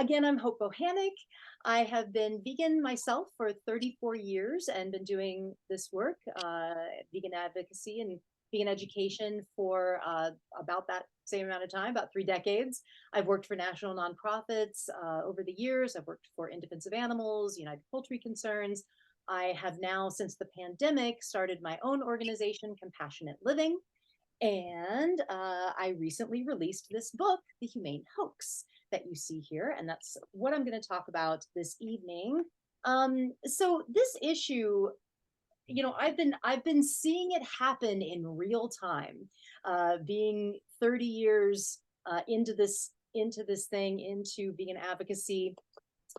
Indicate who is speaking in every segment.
Speaker 1: Again, I'm Hope Bohanec. I have been vegan myself for 34 years and been doing this work, vegan advocacy and vegan education for about that same amount of time, about 3 decades. I've worked for national nonprofits over the years. I've worked for In Defense of Animals, United Poultry Concerns. I have now, since the pandemic, started my own organization, Compassionate Living. And I recently released this book, The Humane Hoax, that you see here. And that's what I'm going to talk about this evening. So this issue, I've been seeing it happen in real time, being 30 years into vegan advocacy,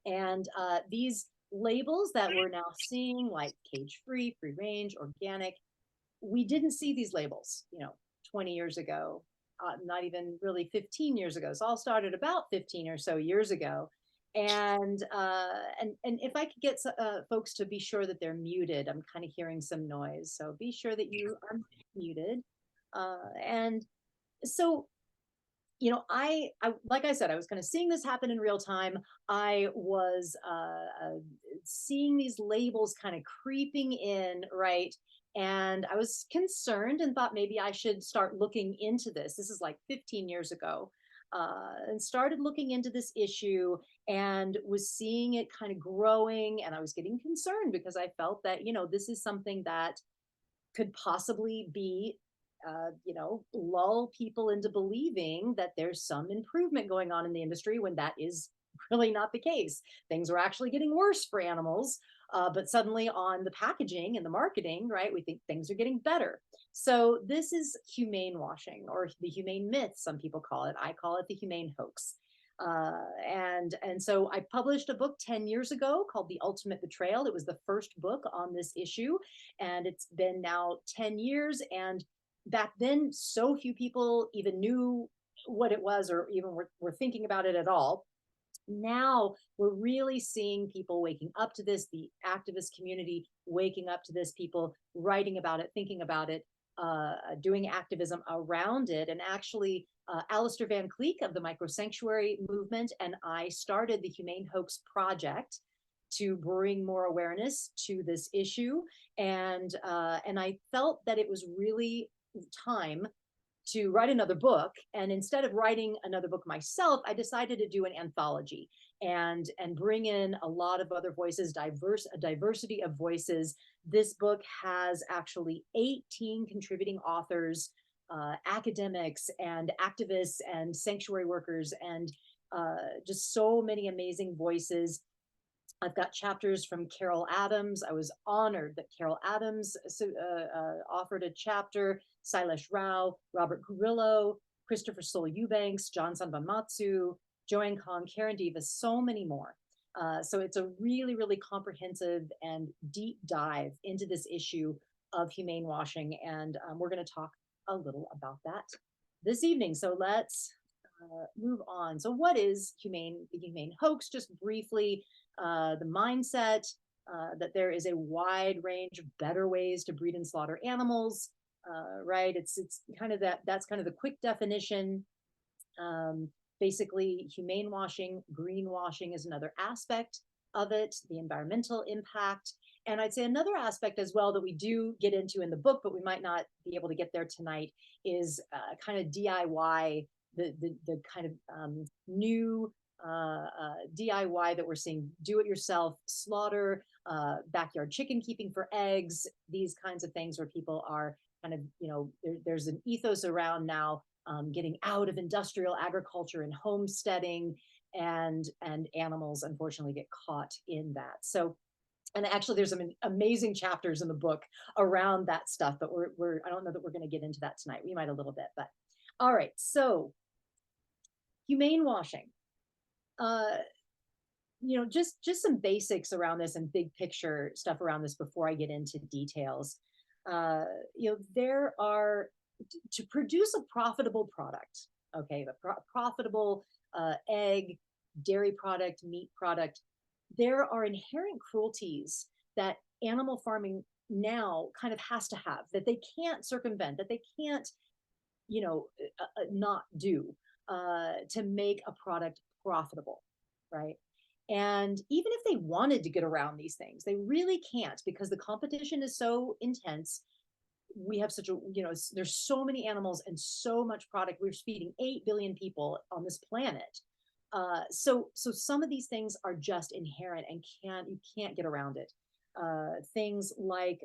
Speaker 1: and these labels that we're now seeing, like cage free, free range, organic, we didn't see these labels, 20 years ago, not even really 15 years ago. So all started about 15 or so years ago. And if I could get folks to be sure that they're muted, I'm kind of hearing some noise. So be sure that you are muted. And so, I like I said, I was kind of seeing this happen in real time. I was seeing these labels kind of creeping in, right? And I was concerned and thought maybe I should start looking into this. This is like 15 years ago. And started looking into this issue and was seeing it kind of growing. And I was getting concerned because I felt that, this is something that could possibly be, lull people into believing that there's some improvement going on in the industry when that is really not the case. Things are actually getting worse for animals, but suddenly on the packaging and the marketing, right, we think things are getting better. So this is humane washing, or the humane myth, some people call it. I call it the humane hoax. And so I published a book 10 years ago called The Ultimate Betrayal. It was the first book on this issue, and it's been now 10 years. And back then, so few people even knew what it was, or even were thinking about it at all. Now we're really seeing people waking up to this, the activist community waking up to this, people writing about it, thinking about it, doing activism around it. And actually, Alistair Van Cleek of the Micro Sanctuary movement and I started the Humane Hoax Project to bring more awareness to this issue. And I felt that it was really time to write another book. And instead of writing another book myself, I decided to do an anthology and bring in a lot of other voices, a diversity of voices. This book has actually 18 contributing authors, academics and activists and sanctuary workers, and just so many amazing voices. I've got chapters from Carol Adams. I was honored that Carol Adams offered a chapter, Sailesh Rao, Robert Carrillo, Christopher Soul Eubanks, John Sanbanmatsu, Joanne Kong, Karen Divas, so many more. So it's a really, really comprehensive and deep dive into this issue of humane washing. And we're going to talk a little about that this evening. So let's move on. So what is the humane hoax? Just briefly, the mindset that there is a wide range of better ways to breed and slaughter animals, right? It's kind of that's kind of the quick definition. Basically, humane washing, greenwashing is another aspect of it, the environmental impact. And I'd say another aspect as well that we do get into in the book, but we might not be able to get there tonight, is kind of DIY, the kind of new DIY that we're seeing, do it yourself, slaughter, backyard chicken keeping for eggs, these kinds of things where people are kind of, there's an ethos around now, getting out of industrial agriculture and homesteading, and animals unfortunately get caught in that. So, and actually there's some amazing chapters in the book around that stuff, but I don't know that we're going to get into that tonight. We might a little bit, but all right. So humane washing. Just some basics around this and big picture stuff around this before I get into details. There are, to produce a profitable product, okay, the profitable egg, dairy product, meat product, there are inherent cruelties that animal farming now kind of has to have, that they can't circumvent, that they can't, not do, to make a product profitable, right? And even if they wanted to get around these things, they really can't because the competition is so intense. We have such a, there's so many animals and so much product. We're feeding 8 billion people on this planet. So some of these things are just inherent and you can't get around it. Things like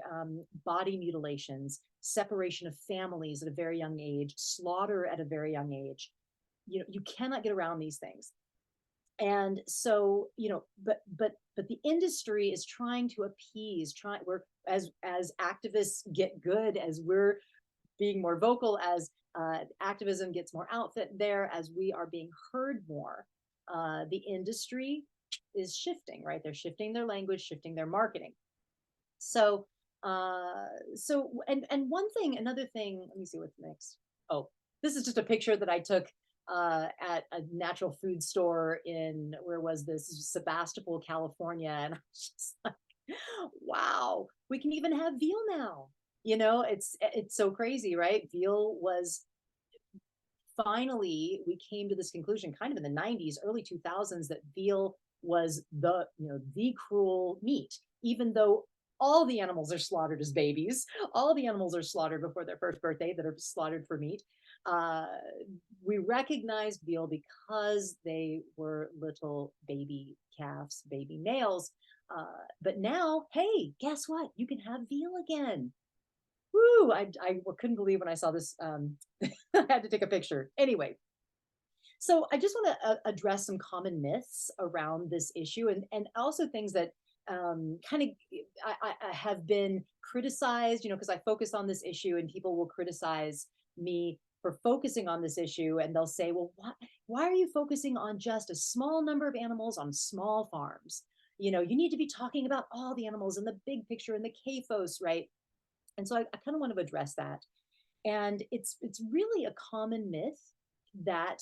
Speaker 1: body mutilations, separation of families at a very young age, slaughter at a very young age. You cannot get around these things. And so, but the industry is trying to appease, we're, as activists get good, as we're being more vocal, as activism gets more outfit there, as we are being heard more, the industry is shifting, right? They're shifting their language, shifting their marketing. So, and one thing, another thing, let me see what's next. Oh, this is just a picture that I took at a natural food store in, where was this? Sebastopol, California. And I was just like, wow, we can even have veal now. It's so crazy, right? Veal was, finally, we came to this conclusion kind of in the 90s, early 2000s, that veal was the cruel meat, even though all the animals are slaughtered as babies. All the animals are slaughtered before their first birthday that are slaughtered for meat. We recognized veal because they were little baby calves, baby males. But now, hey, guess what? You can have veal again. Woo! I couldn't believe when I saw this. I had to take a picture. Anyway, so I just want to address some common myths around this issue, and also things that kind of I have been criticized, because I focus on this issue, and people will criticize me for focusing on this issue, and they'll say, well, why are you focusing on just a small number of animals on small farms? You need to be talking about all the animals in the big picture, in the CAFOS, right? And so I kind of want to address that. And it's really a common myth that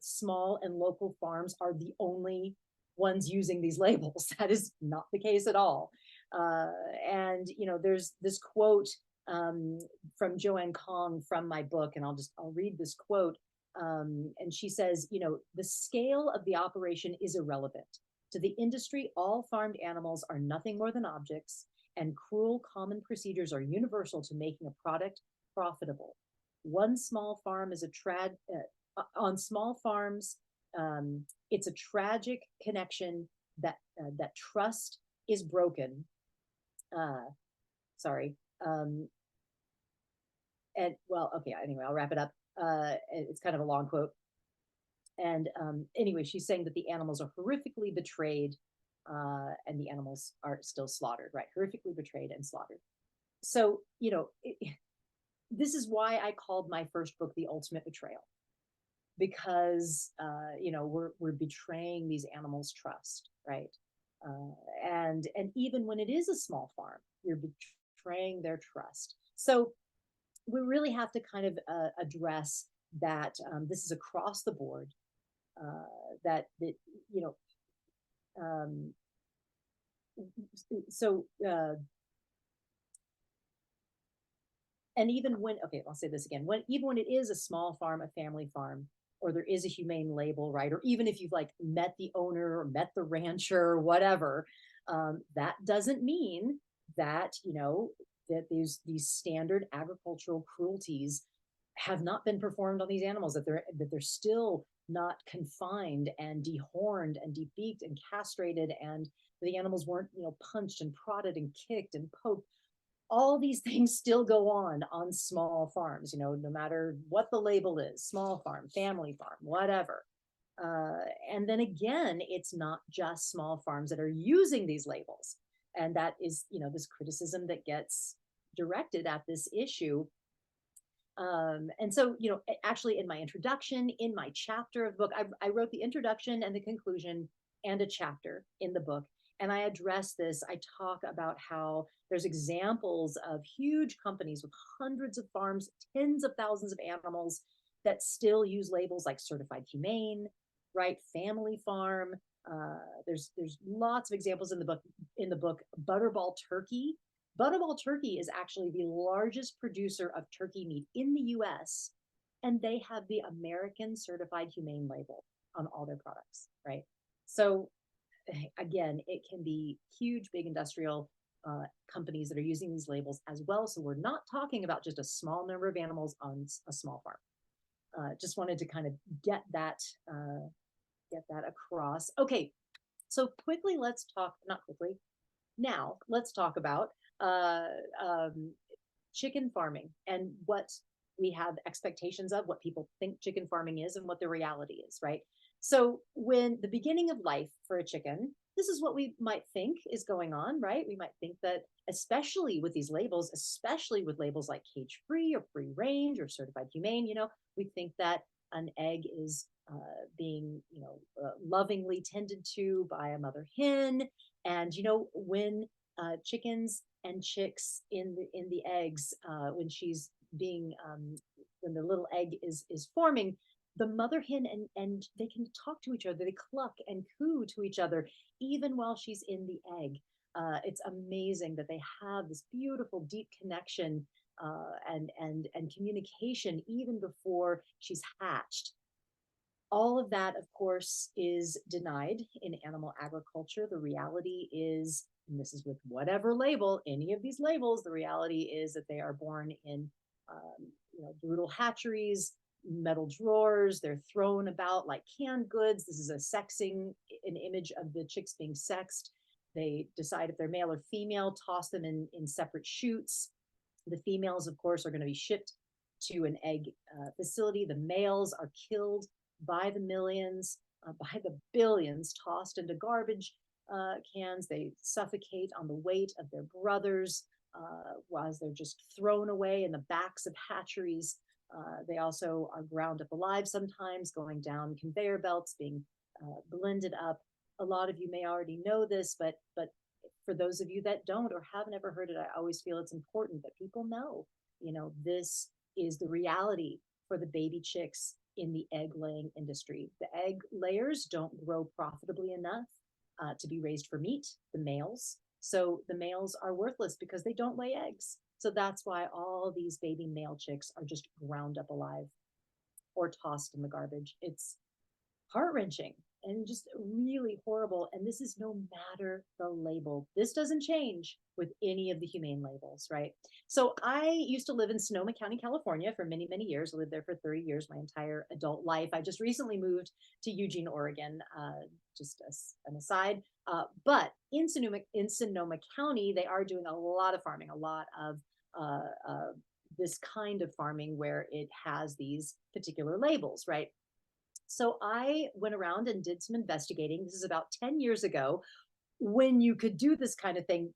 Speaker 1: small and local farms are the only ones using these labels. That is not the case at all. And there's this quote from Joanne Kong from my book, and I'll read this quote. And she says, the scale of the operation is irrelevant. To the industry, all farmed animals are nothing more than objects, and cruel common procedures are universal to making a product profitable. One small farm is on small farms. It's a tragic connection that trust is broken. Sorry. And well, okay. Anyway, I'll wrap it up. It's kind of a long quote. And anyway, she's saying that the animals are horrifically betrayed, and the animals are still slaughtered, right? Horrifically betrayed and slaughtered. So, this is why I called my first book The Ultimate Betrayal, because, we're betraying these animals' trust, right? And even when it is a small farm, you're betraying their trust. So we really have to kind of address that this is across the board, that so and even when, okay, I'll say this again, even when it is a small farm, a family farm, or there is a humane label, right? Or even if you've like met the owner or met the rancher or whatever, that doesn't mean that, that these standard agricultural cruelties have not been performed on these animals, that they're still not confined and dehorned and debeaked and castrated, and the animals weren't, punched and prodded and kicked and poked. All these things still go on small farms, no matter what the label is, small farm, family farm, whatever. And then again, it's not just small farms that are using these labels. And that is, this criticism that gets directed at this issue. And so, actually in my introduction, in my chapter of the book, I wrote the introduction and the conclusion and a chapter in the book. And I address this. I talk about how there's examples of huge companies with hundreds of farms, tens of thousands of animals that still use labels like certified humane, right? Family farm. There's lots of examples in the book. Butterball turkey. Butterball turkey is actually the largest producer of turkey meat in the US, and they have the American certified humane label on all their products, right? So again, it can be huge, big industrial companies that are using these labels as well. So we're not talking about just a small number of animals on a small farm. Just wanted to kind of get that across. Okay, so quickly, let's talk. Not quickly. Now, let's talk about uh, um, chicken farming and what we have expectations of, what people think chicken farming is, and what the reality is, right? So, when the beginning of life for a chicken, this is what we might think is going on, right? We might think that, especially with these labels, especially with labels like cage free or free range or certified humane, we think that an egg is being, lovingly tended to by a mother hen. And, when chickens and chicks in the eggs, when she's being when the little egg is forming, the mother hen and they can talk to each other, they cluck and coo to each other even while she's in the egg. It's amazing that they have this beautiful deep connection and communication even before she's hatched. All of that, of course, is denied in animal agriculture. The reality is, and this is with whatever label, any of these labels, the reality is that they are born in brutal hatcheries, metal drawers. They're thrown about like canned goods. This is an image of the chicks being sexed. They decide if they're male or female, toss them in separate chutes. The females, of course, are going to be shipped to an egg facility. The males are killed by the millions, by the billions, tossed into garbage cans. They suffocate on the weight of their brothers while they're just thrown away in the backs of hatcheries. They also are ground up alive sometimes, going down conveyor belts, being blended up. A lot of you may already know this, but for those of you that don't or haven't ever heard it, I always feel it's important that people know, this is the reality for the baby chicks in the egg laying industry. The egg layers don't grow profitably enough to be raised for meat, the males. So the males are worthless because they don't lay eggs. So that's why all these baby male chicks are just ground up alive or tossed in the garbage. It's heart-wrenching and just really horrible. And this is no matter the label. This doesn't change with any of the humane labels, right? So I used to live in Sonoma County, California for many, many years. I lived there for 30 years, my entire adult life. I just recently moved to Eugene, Oregon, just an aside. But in Sonoma County, they are doing a lot of farming, a lot of this kind of farming where it has these particular labels, right? So I went around and did some investigating. This is about 10 years ago when you could do this kind of thing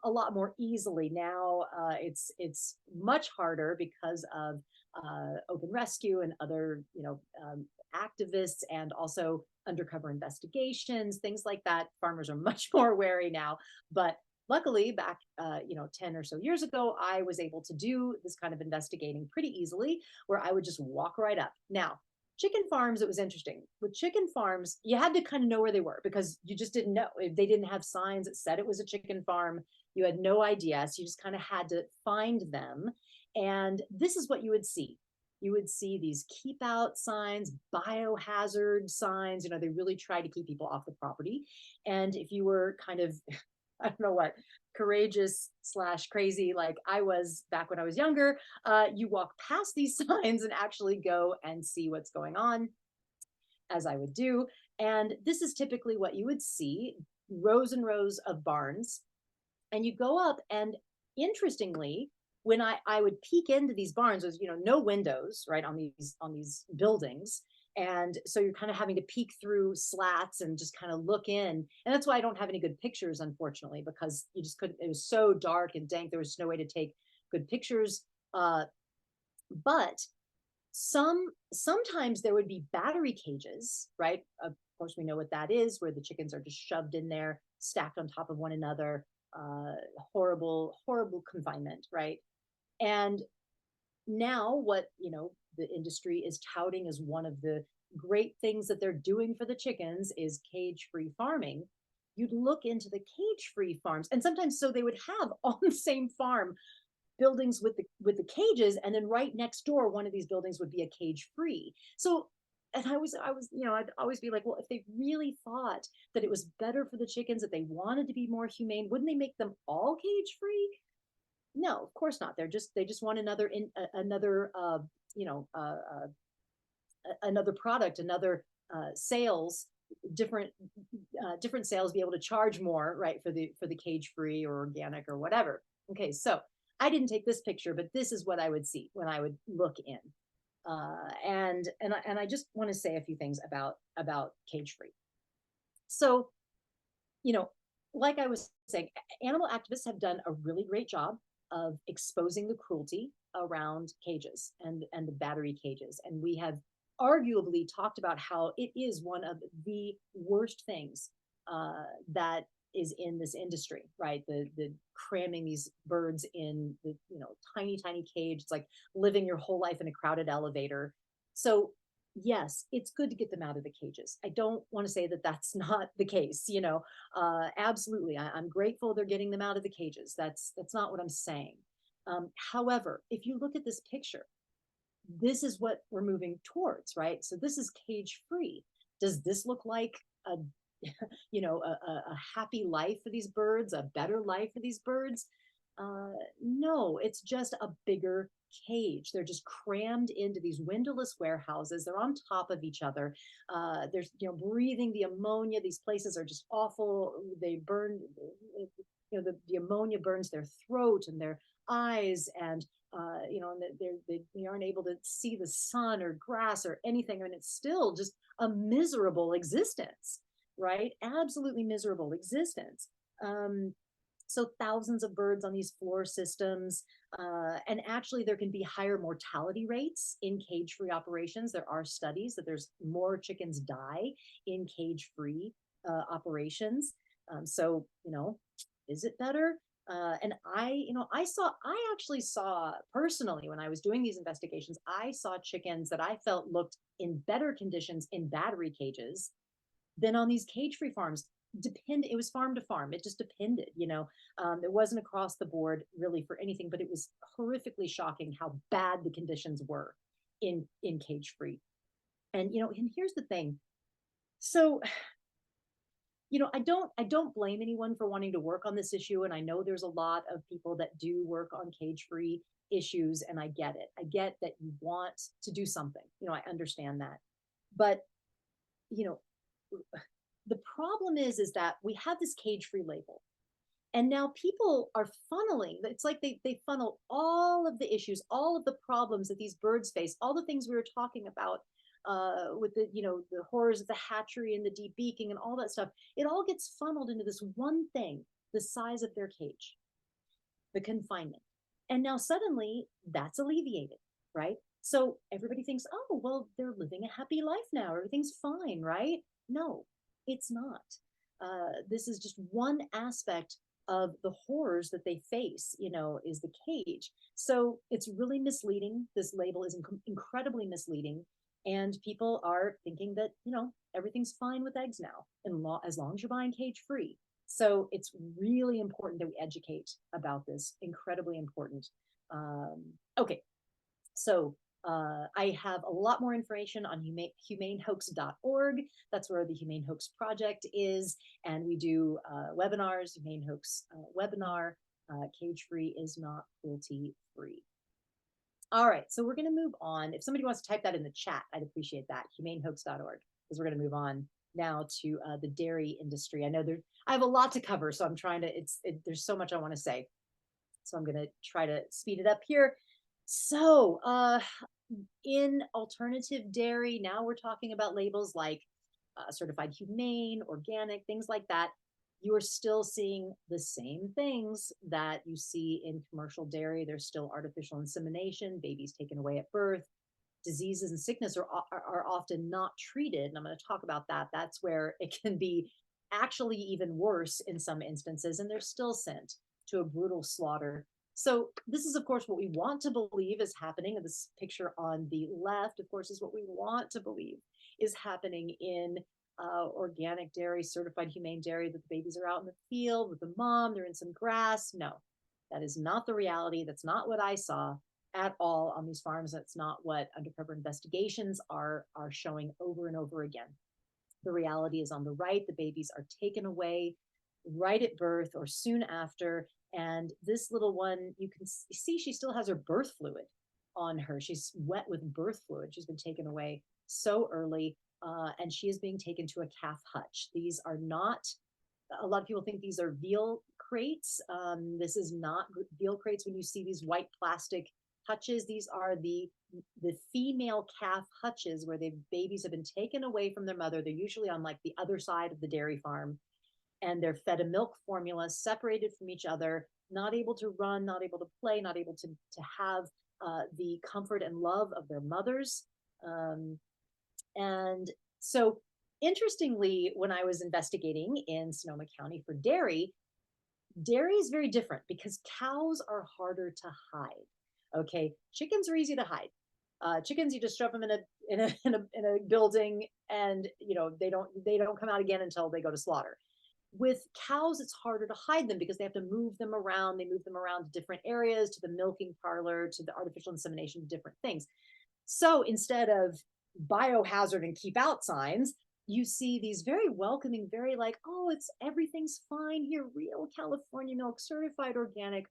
Speaker 1: a lot more easily. Now it's much harder because of open rescue and other activists and also undercover investigations, things like that. Farmers are much more wary now, but luckily back 10 or so years ago, I was able to do this kind of investigating pretty easily, where I would just walk right up. Now, chicken farms, it was interesting. With chicken farms, you had to kind of know where they were because you just didn't know. If they didn't have signs that said it was a chicken farm, you had no idea. So you just kind of had to find them. And this is what you would see. You would see these keep out signs, biohazard signs. They really try to keep people off the property. And if you were kind of, I don't know what, courageous / crazy like I was back when I was younger, you walk past these signs and actually go and see what's going on, as I would do. And this is typically what you would see: rows and rows of barns. And you go up, and interestingly, when I would peek into these barns, there's no windows right on these buildings, and so you're kind of having to peek through slats and just kind of look in. And that's why I don't have any good pictures, unfortunately, because you just couldn't. It was so dark and dank. There was no way to take good pictures. But sometimes there would be battery cages, right? Of course, we know what that is, where the chickens are just shoved in there, stacked on top of one another. Horrible, horrible confinement, right? And now what the industry is touting as one of the great things that they're doing for the chickens is cage-free farming. You'd look into the cage-free farms, and sometimes so they would have on the same farm buildings with the cages, and then right next door one of these buildings would be a cage free. So and I'd always be like, well, if they really thought that it was better for the chickens, that they wanted to be more humane, wouldn't they make them all cage free? No, of course not. They just want another you know another product, another sales, different different sales, be able to charge more, right, for the cage free or organic or whatever. Okay, so I didn't take this picture, but this is what I would see when I would look in. And I just want to say a few things about cage free. So, you know, like I was saying, animal activists have done a really great job of exposing the cruelty around cages and the battery cages. And we have arguably talked about how it is one of the worst things that is in this industry, right? The cramming these birds in the tiny cage. It's like living your whole life in a crowded elevator. So yes, it's good to get them out of the cages. I don't want to say that that's not the case. Absolutely, I'm grateful they're getting them out of the cages. That's not what I'm saying. However, if you look at this picture, this is what we're moving towards, right? So this is cage free. Does this look like a a happy life for these birds, a better life for these birds? No, it's just a bigger cage. They're just crammed into these windowless warehouses. They're on top of each other. There's, breathing the ammonia. These places are just awful. They burn, the ammonia burns their throat and their eyes, and and they aren't able to see the sun or grass or anything. I mean, it's still just a miserable existence, right? Absolutely miserable existence. So thousands of birds on these floor systems. And actually, there can be higher mortality rates in cage-free operations. There are studies that there's more chickens die in cage-free operations. So, is it better? And I actually saw personally when I was doing these investigations, I saw chickens that I felt looked in better conditions in battery cages than on these cage-free farms. It was farm to farm. It just depended. It wasn't across the board really for anything, but it was horrifically shocking how bad the conditions were in cage-free. And and here's the thing. So I don't blame anyone for wanting to work on this issue, and I know there's a lot of people that do work on cage-free issues, and I get it. I get that you want to do something. I understand that. But you know the problem is that we have this cage-free label, and now people are funneling. It's like they funnel all of the issues, all of the problems that these birds face, all the things we were talking about with the horrors of the hatchery and the debeaking and all that stuff. It all gets funneled into this one thing: the size of their cage, the confinement. And now suddenly that's alleviated, right? So everybody thinks, oh, well, they're living a happy life now. Everything's fine, right? No, it's not. This is just one aspect of the horrors that they face, is the cage. So it's really misleading. This label is incredibly misleading. And people are thinking that, everything's fine with eggs now, and as long as you're buying cage free. So it's really important that we educate about this. Incredibly important. Okay, so I have a lot more information on humanehoax.org. That's where the Humane Hoax Project is. And we do webinars, Humane Hoax webinar, cage free is not cruelty free. All right, so we're going to move on. If somebody wants to type that in the chat, I'd appreciate that, humanehoax.org, because we're going to move on now to the dairy industry. I know I have a lot to cover, so I'm trying to, there's so much I want to say. So I'm going to try to speed it up here. So in alternative dairy, now we're talking about labels like certified humane, organic, things like that. You are still seeing the same things that you see in commercial dairy. There's still artificial insemination, babies taken away at birth. Diseases and sickness are often not treated. And I'm going to talk about that. That's where it can be actually even worse in some instances, and they're still sent to a brutal slaughter. So this is, of course, what we want to believe is happening. This picture on the left, of course, is what we want to believe is happening in organic dairy, certified humane dairy, that the babies are out in the field with the mom, they're in some grass. No, that is not the reality. That's not what I saw at all on these farms. That's not what undercover investigations are showing over and over again. The reality is on the right. The babies are taken away right at birth or soon after. And this little one, you can see she still has her birth fluid on her. She's wet with birth fluid. She's been taken away so early, and she is being taken to a calf hutch. These are not, a lot of people think these are veal crates. This is not veal crates. When you see these white plastic hutches, these are the female calf hutches where the babies have been taken away from their mother. They're usually on like the other side of the dairy farm, and they're fed a milk formula, separated from each other, not able to run, not able to play, not able to have the comfort and love of their mothers. And so, interestingly, when I was investigating in Sonoma County for dairy, dairy is very different because cows are harder to hide. Okay, chickens are easy to hide. Chickens, you just shove them in a building, and they don't come out again until they go to slaughter. With cows, it's harder to hide them because they have to move them around. They move them around to different areas, to the milking parlor, to the artificial insemination, different things. So instead of biohazard and keep out signs, you see these very welcoming, very like, oh, it's everything's fine here, real California milk, certified organic,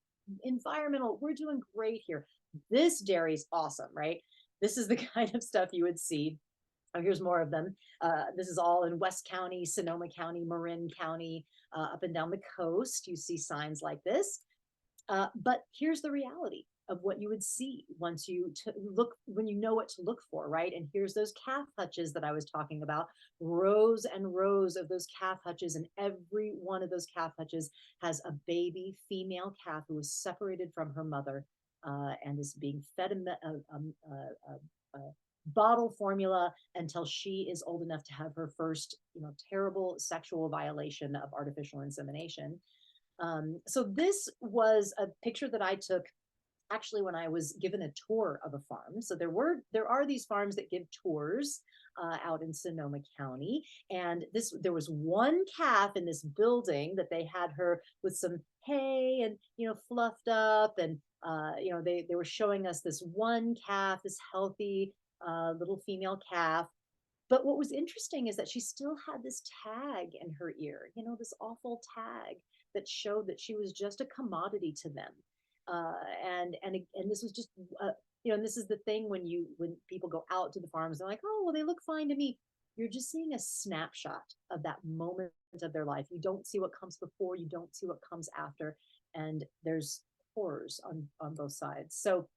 Speaker 1: environmental, we're doing great here. This dairy's awesome, right? This is the kind of stuff you would see. Oh, here's more of them. This is all in West County, Sonoma County, Marin County, up and down the coast. You see signs like this. But here's the reality of what you would see once you look, when you know what to look for, right? And here's those calf hutches that I was talking about, rows and rows of those calf hutches, and every one of those calf hutches has a baby female calf who was separated from her mother, and is being fed a bottle formula until she is old enough to have her first, terrible sexual violation of artificial insemination. So this was a picture that I took actually when I was given a tour of a farm. So there are these farms that give tours out in Sonoma County, and there was one calf in this building that they had her with some hay and fluffed up, and they were showing us this one calf, this healthy little female calf. But what was interesting is that she still had this tag in her ear, this awful tag that showed that she was just a commodity to them. And this was just, and this is the thing when people go out to the farms, they're like, oh, well, they look fine to me. You're just seeing a snapshot of that moment of their life. You don't see what comes before, you don't see what comes after, and there's horrors on both sides. So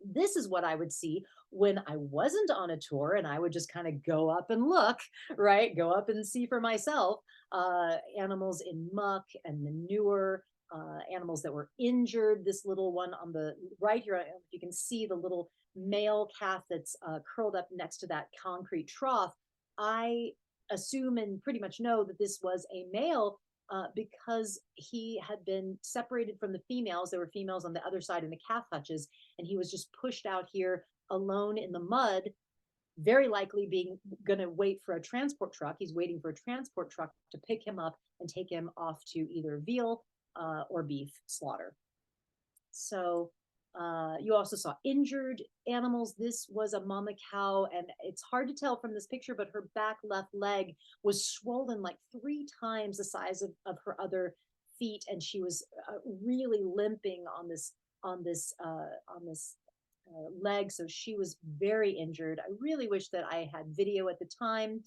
Speaker 1: this is what I would see when I wasn't on a tour, and I would just kind of go up and look, right? Go up and see for myself, animals in muck and manure, animals that were injured. This little one on the right here, you can see the little male calf that's curled up next to that concrete trough. I assume and pretty much know that this was a male, because he had been separated from the females. There were females on the other side in the calf hutches, and he was just pushed out here alone in the mud, very likely going to wait for a transport truck. He's waiting for a transport truck to pick him up and take him off to either veal or beef slaughter. So you also saw injured animals. This was a mama cow, and it's hard to tell from this picture, but her back left leg was swollen like 3 times the size of her other feet, and she was really limping on this leg. So she was very injured. I really wish that I had video at the time,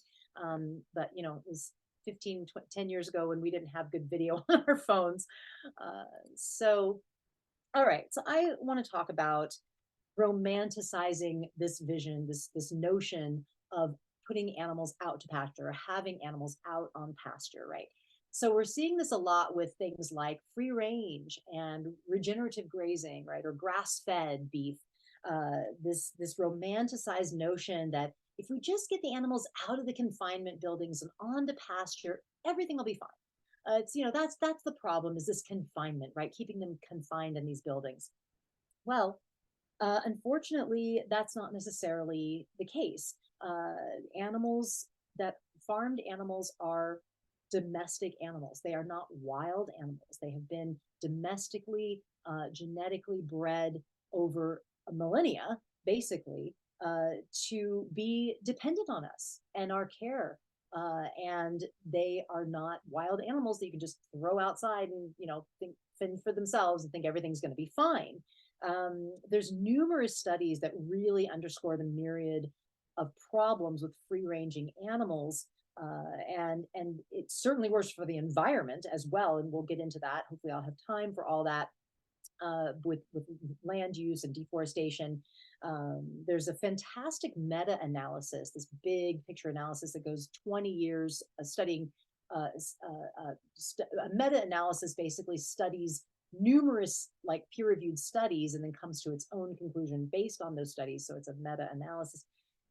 Speaker 1: but it was 10 years ago when we didn't have good video on our phones. All right, so I want to talk about romanticizing this vision, this notion of putting animals out to pasture, or having animals out on pasture, right? So we're seeing this a lot with things like free range and regenerative grazing, right, or grass-fed beef. This romanticized notion that if we just get the animals out of the confinement buildings and onto pasture, everything will be fine. It's that's the problem, is this confinement, right? Keeping them confined in these buildings. Well, unfortunately, that's not necessarily the case. Farmed animals are domestic animals. They are not wild animals. They have been domestically, genetically bred over millennia, basically, to be dependent on us and our care. And they are not wild animals that you can just throw outside and, think fend for themselves and think everything's going to be fine. There's numerous studies that really underscore the myriad of problems with free ranging animals. And it's certainly worse for the environment as well. And we'll get into that. Hopefully, I'll have time for all that. With land use and deforestation. There's a fantastic meta-analysis, this big picture analysis that goes 20 years studying. A meta-analysis basically studies numerous like peer-reviewed studies and then comes to its own conclusion based on those studies. So it's a meta-analysis.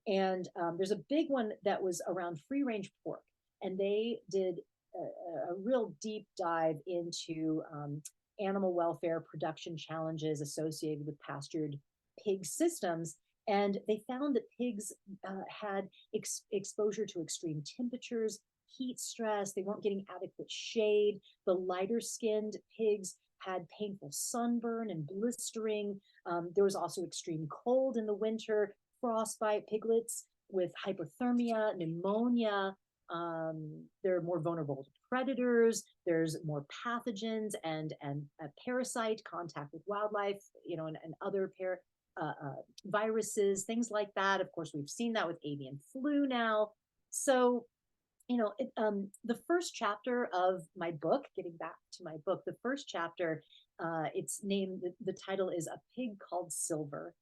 Speaker 1: And there's a big one that was around free-range pork, and they did a real deep dive into animal welfare production challenges associated with pastured pig systems. And they found that pigs had exposure to extreme temperatures, heat stress, they weren't getting adequate shade. The lighter skinned pigs had painful sunburn and blistering. There was also extreme cold in the winter, frostbite, piglets with hypothermia, pneumonia. They're more vulnerable to predators. There's more pathogens and parasite contact with wildlife, and other viruses, things like that. Of course, we've seen that with avian flu now. So, the first chapter of my book, getting back to my book, the first chapter, it's named, the title is A Pig Called Silver.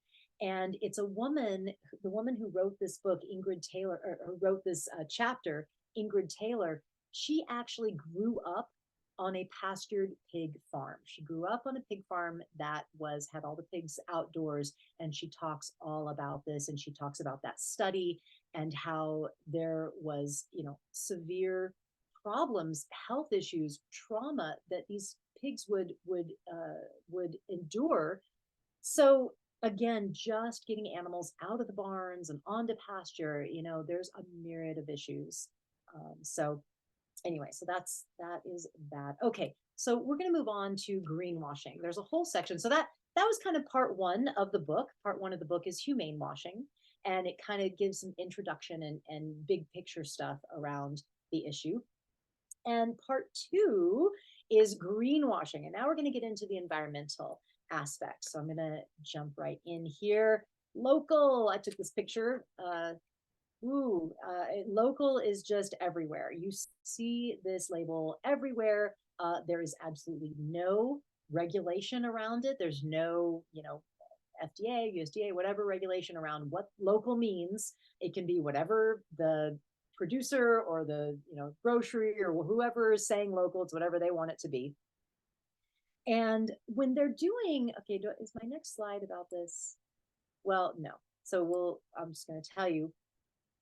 Speaker 1: And it's the woman who wrote this book, Ingrid Taylor, or wrote this chapter, Ingrid Taylor. She actually grew up on a pastured pig farm. She grew up on a pig farm that had all the pigs outdoors. And she talks all about this. And she talks about that study and how there was, severe problems, health issues, trauma that these pigs would endure. So again, just getting animals out of the barns and onto pasture, there's a myriad of issues. So anyway, so that is that. Okay, so we're going to move on to greenwashing. There's a whole section. So that was kind of part one of the book. Part one of the book is humane washing, and it kind of gives some introduction and big picture stuff around the issue. And part two is greenwashing. And now we're going to get into the environmental aspects. So I'm going to jump right in here. Local, I took this picture. Local is just everywhere. You see this label everywhere. There is absolutely no regulation around it. There's no, FDA, USDA, whatever regulation around what local means. It can be whatever the producer or the grocery or whoever is saying local, it's whatever they want it to be. And when they're doing, okay, is my next slide about this? Well, no. So I'm just going to tell you.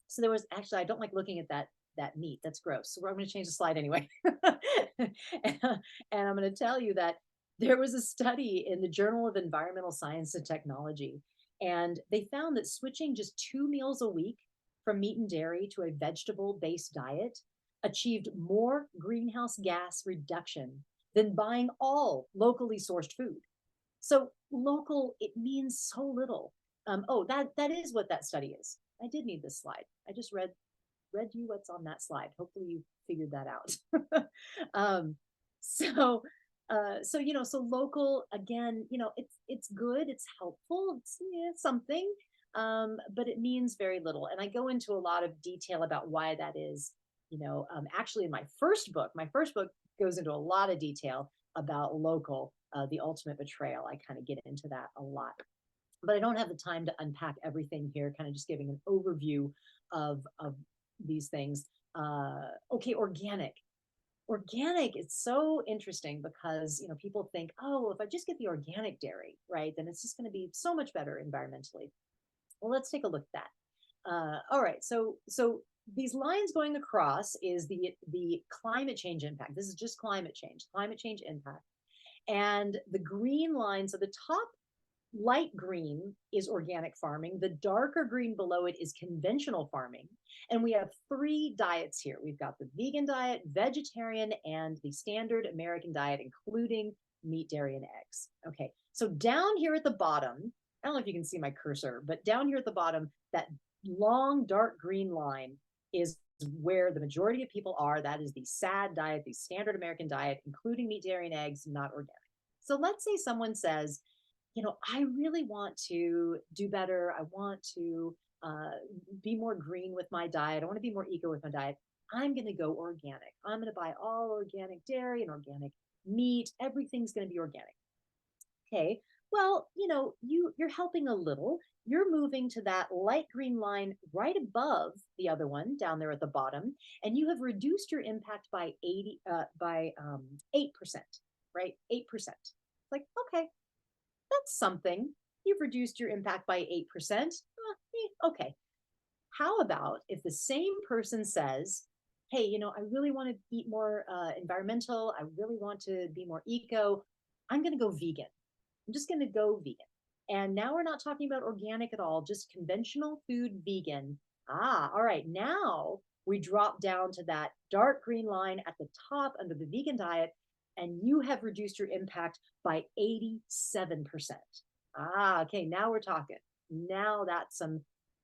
Speaker 1: So there was actually, I don't like looking at that meat. That's gross. So I'm going to change the slide anyway. and I'm going to tell you that there was a study in the Journal of Environmental Science and Technology, and they found that switching just 2 meals a week from meat and dairy to a vegetable-based diet achieved more greenhouse gas reduction than buying all locally sourced food. So local, it means so little. That is what that study is. I did need this slide. I just read you what's on that slide. Hopefully you figured that out. So local, again, it's good, it's helpful, it's something, but it means very little. And I go into a lot of detail about why that is. Actually, in my first book goes into a lot of detail about local, the ultimate betrayal. I kind of get into that a lot, but I don't have the time to unpack everything here. Kind of just giving an overview of these things. Okay, organic. It's so interesting because people think, oh, well, if I just get the organic dairy, right, then it's just going to be so much better environmentally. Well, let's take a look at that. All right, so these lines going across is the climate change impact. This is just climate change impact. And the green line, so the top light green is organic farming. The darker green below it is conventional farming. And we have 3 diets here. We've got the vegan diet, vegetarian, and the standard American diet, including meat, dairy, and eggs. Okay, so down here at the bottom, I don't know if you can see my cursor, but down here at the bottom, that long dark green line is where the majority of people are. That is the SAD diet, the standard American diet, including meat, dairy, and eggs, not organic. So let's say someone says, I really want to do better. I want to uh, be more green with my diet. I want to be more eco with my diet. I'm going to go organic. I'm going to buy all organic dairy and organic meat. Everything's going to be organic. Okay. Well, you're helping a little. You're moving to that light green line right above the other one down there at the bottom, and you have reduced your impact by 8%, right? 8%. Like, okay, that's something. You've reduced your impact by 8%. Okay. How about if the same person says, hey, I really want to eat more environmental. I really want to be more eco. I'm going to go vegan. I'm just going to go vegan. And now we're not talking about organic at all, just conventional food vegan. All right. Now we drop down to that dark green line at the top under the vegan diet, and you have reduced your impact by 87%. Okay. Now we're talking. Now that's some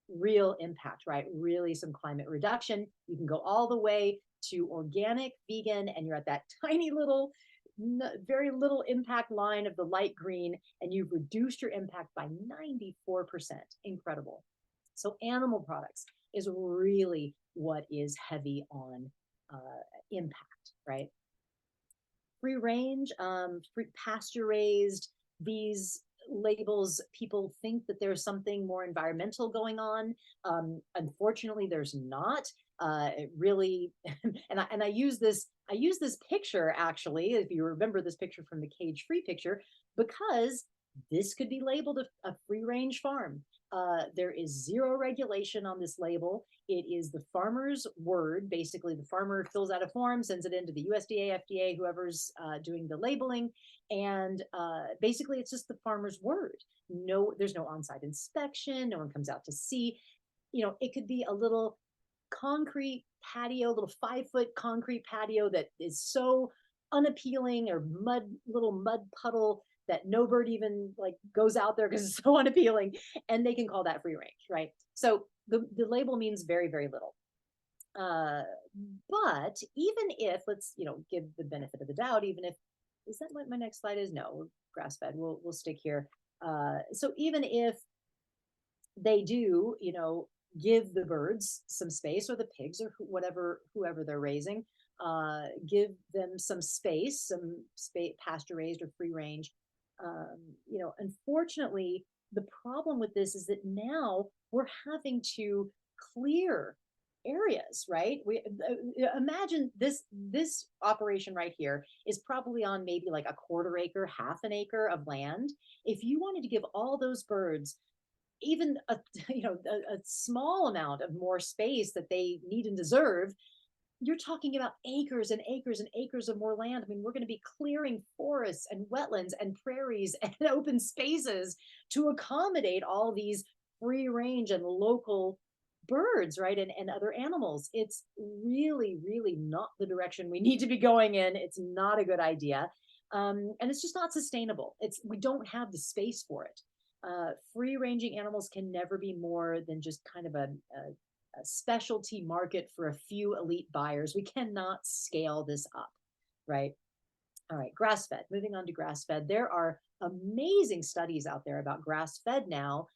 Speaker 1: real impact, right? Really some climate reduction. You can go all the way to organic, vegan, and you're at that tiny little very little impact line of the light green, and you've reduced your impact by 94%. Incredible. So animal products is really what is heavy on impact, right? Free range, free pasture raised, these labels, people think that there's something more environmental going on. Unfortunately, there's not. It really, and I use this picture actually, if you remember this picture from the cage free picture, because this could be labeled a free range farm. There is zero regulation on this label. It is the farmer's word. Basically, the farmer fills out a form, sends it into the USDA, FDA, whoever's doing the labeling, and basically it's just the farmer's word. No, there's no on-site inspection. No one comes out to see. It could be a little concrete patio, little 5-foot concrete patio that is so unappealing, or little mud puddle that no bird even like goes out there because it's so unappealing, and they can call that free range, right? So the label means very, very little. But even if, let's give the benefit of the doubt, even if, is that what my next slide is? No, grass fed. We'll stick here. So even if they do, give the birds some space, or the pigs, or whoever they're raising, give them some space, pasture raised or free range. Unfortunately, the problem with this is that now we're having to clear areas, right? We imagine this operation right here is probably on maybe like a quarter acre, half an acre of land. If you wanted to give all those birds even a small amount of more space that they need and deserve, you're talking about acres and acres and acres of more land. I mean, we're going to be clearing forests and wetlands and prairies and open spaces to accommodate all these free range and local birds, right? And other animals. It's really, really not the direction we need to be going in. It's not a good idea. And it's just not sustainable. We don't have the space for it. Free ranging animals can never be more than just kind of a specialty market for a few elite buyers. We cannot scale this up, right? All right, grass fed. Moving on to grass fed. There are amazing studies out there about grass fed now.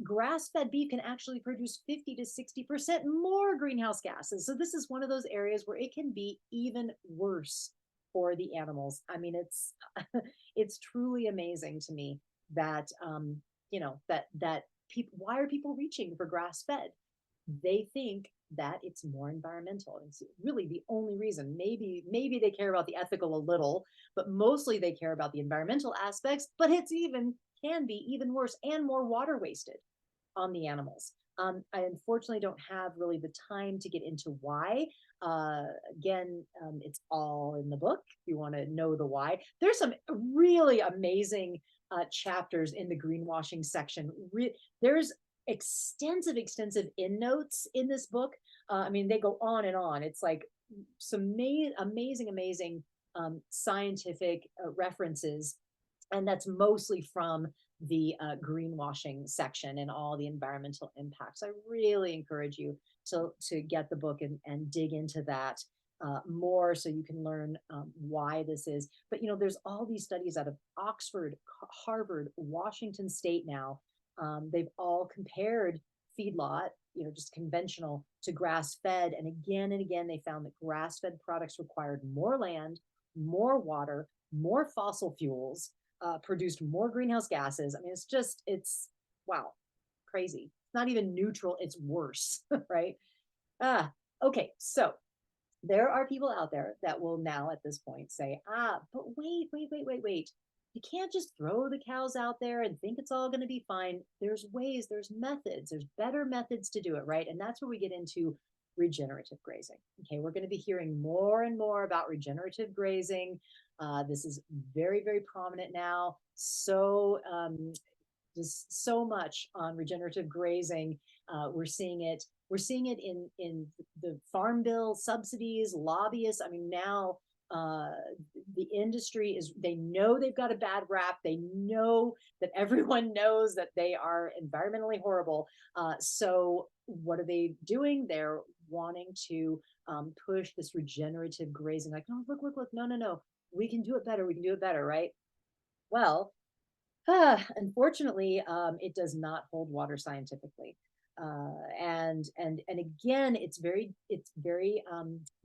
Speaker 1: Grass fed beef can actually produce 50 to 60% more greenhouse gases. So this is one of those areas where it can be even worse for the animals. I mean, it's truly amazing to me that that people, why are people reaching for grass fed? They think that it's more environmental. It's really the only reason. Maybe they care about the ethical a little, but mostly they care about the environmental aspects. But can be even worse and more water wasted on the animals. I unfortunately don't have really the time to get into why. Again, it's all in the book if you want to know the why. There's some really amazing chapters in the greenwashing section. There's extensive endnotes in this book. I mean, they go on and on. It's like some amazing scientific references And that's mostly from the greenwashing section and all the environmental impacts. I really encourage you to get the book and dig into that more, so you can learn why this is. But there's all these studies out of Oxford, Harvard, Washington State now. They've all compared feedlot, just conventional, to grass fed, and again they found that grass fed products required more land, more water, more fossil fuels, produced more greenhouse gases. I mean, it's wow, crazy. It's not even neutral, it's worse, right? Ah, okay. So there are people out there that will now at this point say, but wait. You can't just throw the cows out there and think it's all going to be fine. There's ways, there's methods, there's better methods to do it, right? And that's where we get into regenerative grazing. Okay, we're going to be hearing more and more about regenerative grazing. This is very, very prominent now. So just so much on regenerative grazing. We're seeing it. We're seeing it in the farm bill subsidies, lobbyists. I mean, now the industry is. They know they've got a bad rap. They know that everyone knows that they are environmentally horrible. So what are they doing? They're wanting to push this regenerative grazing. Like, oh, look, no. We can do it better. We can do it better, right? Well, unfortunately, it does not hold water scientifically. And again, it's very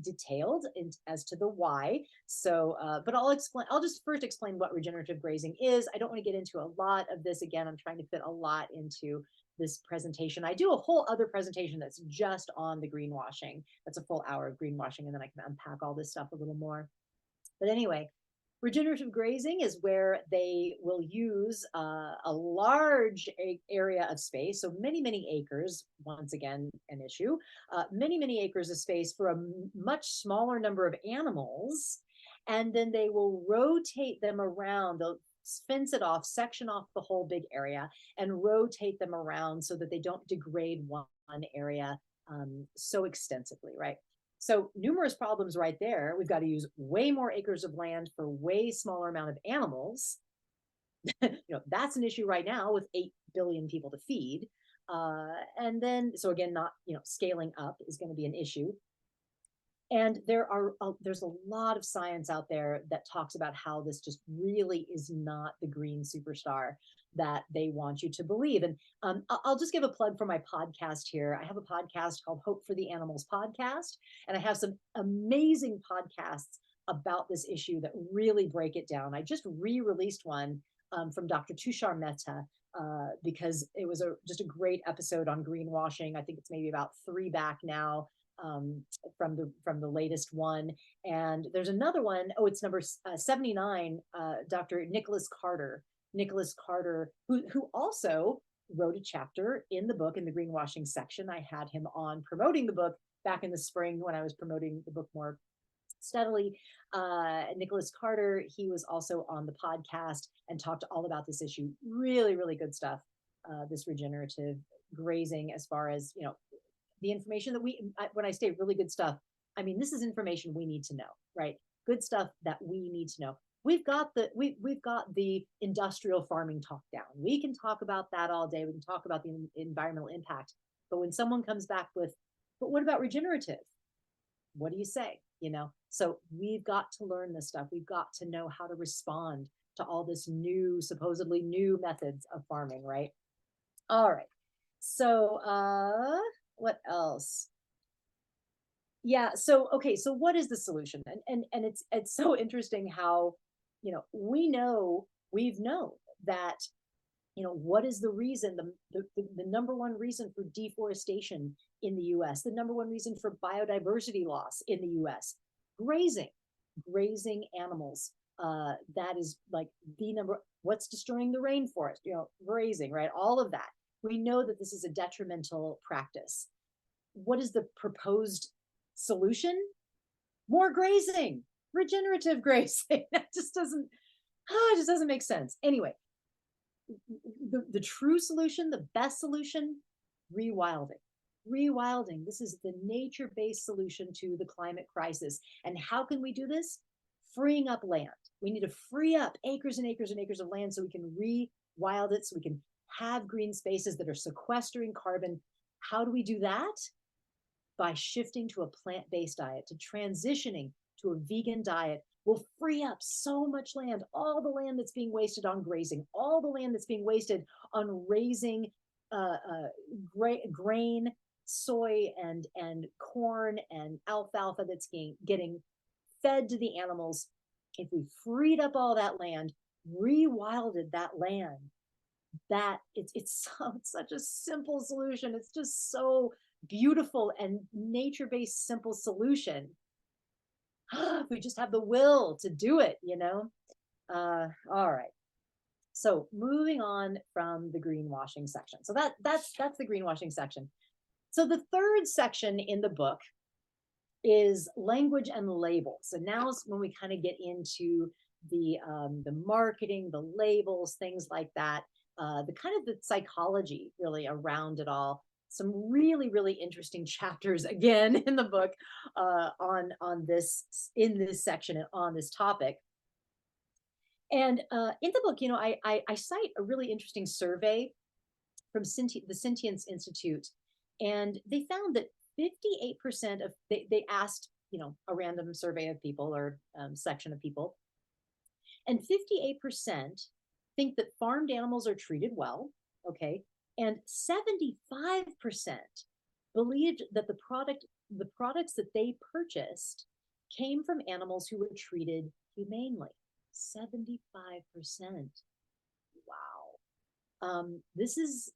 Speaker 1: detailed as to the why. So, but I'll explain. I'll just first explain what regenerative grazing is. I don't want to get into a lot of this. Again, I'm trying to fit a lot into this presentation. I do a whole other presentation that's just on the greenwashing. That's a full hour of greenwashing, and then I can unpack all this stuff a little more. But anyway, regenerative grazing is where they will use a large area of space, so many acres, once again, an issue, many acres of space for a much smaller number of animals, and then they will rotate them around. They'll fence it off, section off the whole big area, and rotate them around so that they don't degrade one area so extensively, right? So numerous problems right there. We've got to use way more acres of land for way smaller amount of animals. That's an issue right now with 8 billion people to feed. And then, so again, not, scaling up is going to be an issue. And there's a lot of science out there that talks about how this just really is not the green superstar that they want you to believe. And I'll just give a plug for my podcast here. I have a podcast called Hope for the Animals podcast, and I have some amazing podcasts about this issue that really break it down. I just re-released one from Dr. Tushar Mehta because it was just a great episode on greenwashing. I think it's maybe about 3 back now. From the latest one, and there's another one. Oh, it's number 79. Dr. Nicholas Carter, who also wrote a chapter in the book in the greenwashing section. I had him on promoting the book back in the spring when I was promoting the book more steadily. Nicholas Carter, he was also on the podcast and talked all about this issue. Really good stuff. This regenerative grazing, as far as the information that when I say really good stuff, I mean, this is information we need to know, right? Good stuff that we need to know. We've got the industrial farming talk down. We can talk about that all day. We can talk about the environmental impact. But when someone comes back with, but what about regenerative? What do you say? So we've got to learn this stuff. We've got to know how to respond to all this new, supposedly new methods of farming, right? All right. So, what else? Yeah, so okay, so what is the solution? And it's so interesting how we've known that what is the reason, the number one reason for deforestation in the US, the number one reason for biodiversity loss in the US? Grazing animals. That is like the number. What's destroying the rainforest? Grazing, right? All of that. We know that this is a detrimental practice. What is the proposed solution? More grazing, regenerative grazing. That just doesn't make sense. Anyway, the true solution, the best solution, rewilding. Rewilding. This is the nature-based solution to the climate crisis. And how can we do this? freeing up land. We need to free up acres and acres and acres of land so we can rewild it, so we can have green spaces that are sequestering carbon. How do we do that? By shifting to a plant-based diet, to transitioning to a vegan diet, will free up so much land, all the land that's being wasted on grazing, all the land that's being wasted on raising grain, soy, and corn and alfalfa that's getting fed to the animals. If we freed up all that land, rewilded that land, that it's such a simple solution. It's just so beautiful and nature-based simple solution. If we just have the will to do it, all right. So moving on from the greenwashing section. So that's the greenwashing section. So the third section in the book is language and labels. And now is when we kind of get into the marketing, the labels, things like that, the kind of the psychology really around it all. Some really, really interesting chapters again in the book on this, in this section and on this topic. And in the book, I cite a really interesting survey from the Sentience Institute, and they found that 58% of they asked a random survey of people or section of people, and 58% think that farmed animals are treated well. Okay, and 75% believed that the products that they purchased came from animals who were treated humanely. 75%. Wow. This is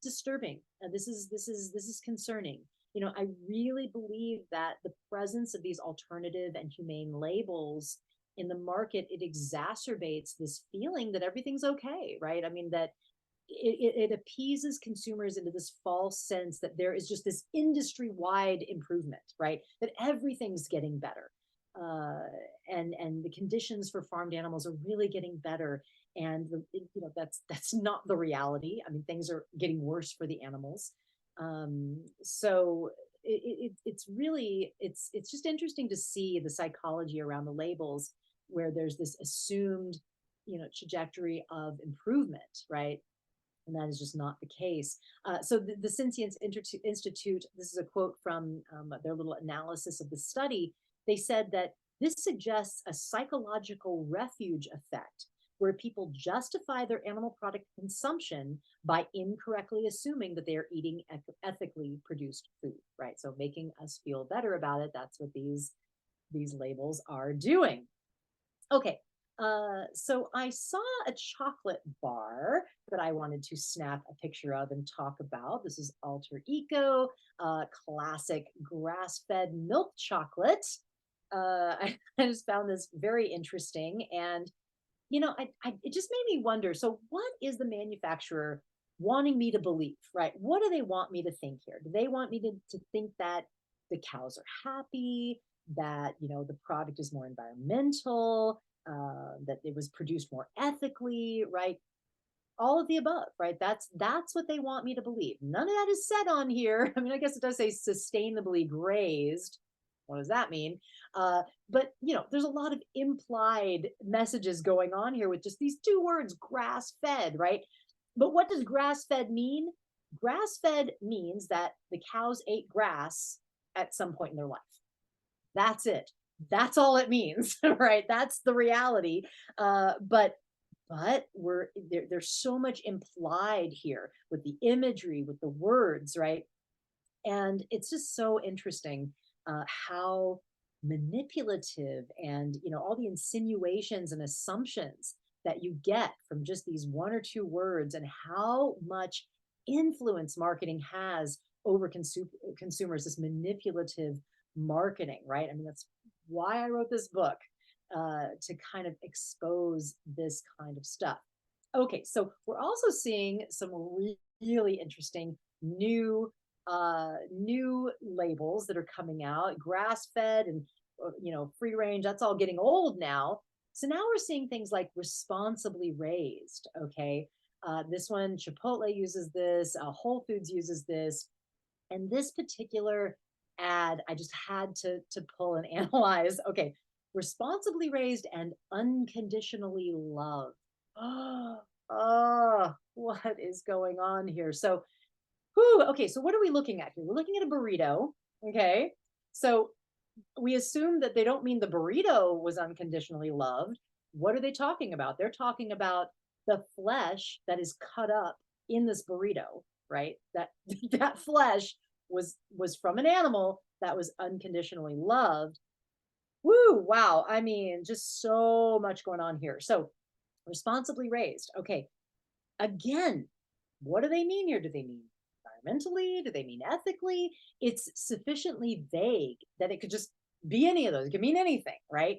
Speaker 1: disturbing. This is concerning. I really believe that the presence of these alternative and humane labels in the market, it exacerbates this feeling that everything's okay, right? I mean, that it appeases consumers into this false sense that there is just this industry-wide improvement, right? That everything's getting better. And the conditions for farmed animals are really getting better. And that's not the reality. I mean, things are getting worse for the animals. So it's really, it's just interesting to see the psychology around the labels, where there's this assumed, trajectory of improvement, right? And that is just not the case. So the Sentience Institute, this is a quote from their little analysis of the study. They said that this suggests a psychological refuge effect, where people justify their animal product consumption by incorrectly assuming that they are eating ethically produced food, right? So making us feel better about it. That's what these labels are doing. Okay, so I saw a chocolate bar that I wanted to snap a picture of and talk about. This is Alter Eco, classic grass-fed milk chocolate. I just found this very interesting, and it just made me wonder. So, what is the manufacturer wanting me to believe, right? What do they want me to think here? Do they want me to think that the cows are happy, that the product is more environmental, that it was produced more ethically, right? All of the above, right? That's what they want me to believe. None of that is said on here. I mean, I guess it does say sustainably grazed. What does that mean? But there's a lot of implied messages going on here with just these two words, grass-fed, right? But what does grass-fed mean? Grass-fed means that the cows ate grass at some point in their life. That's it. That's all it means, right? That's the reality. But there's so much implied here with the imagery, with the words, right? And it's just so interesting how manipulative and all the insinuations and assumptions that you get from just these one or two words, and how much influence marketing has over consumers, this manipulative marketing, right? I mean, that's why I wrote this book, to kind of expose this kind of stuff. Okay, so we're also seeing some really interesting new labels that are coming out. Grass-fed and free range, that's all getting old now. So now we're seeing things like responsibly raised. Okay, this one, Chipotle uses this, Whole Foods uses this, and this particular ad I just had to pull and analyze. Okay, responsibly raised and unconditionally loved. Oh, what is going on here? So, whew, okay, so what are we looking at here? We're looking at a burrito. Okay. So we assume that they don't mean the burrito was unconditionally loved. What are they talking about? They're talking about the flesh that is cut up in this burrito, right? That that flesh was from an animal that was unconditionally loved. Woo, wow. I mean, just so much going on here. So, responsibly raised. Okay. Again, what do they mean here? Do they mean environmentally? Do they mean ethically? It's sufficiently vague that it could just be any of those. It could mean anything, right?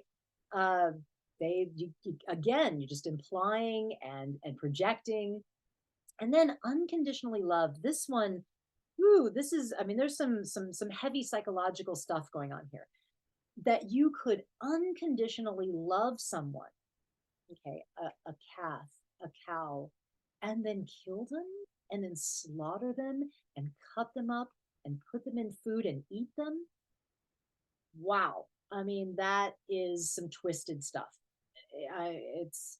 Speaker 1: Uh, again, you're just implying and projecting, and then unconditionally love. This one, ooh, this is. I mean, there's some heavy psychological stuff going on here. That you could unconditionally love someone, okay, a calf, a cow, and then kill them and then slaughter them and cut them up and put them in food and eat them. Wow. I mean, that is some twisted stuff. It's,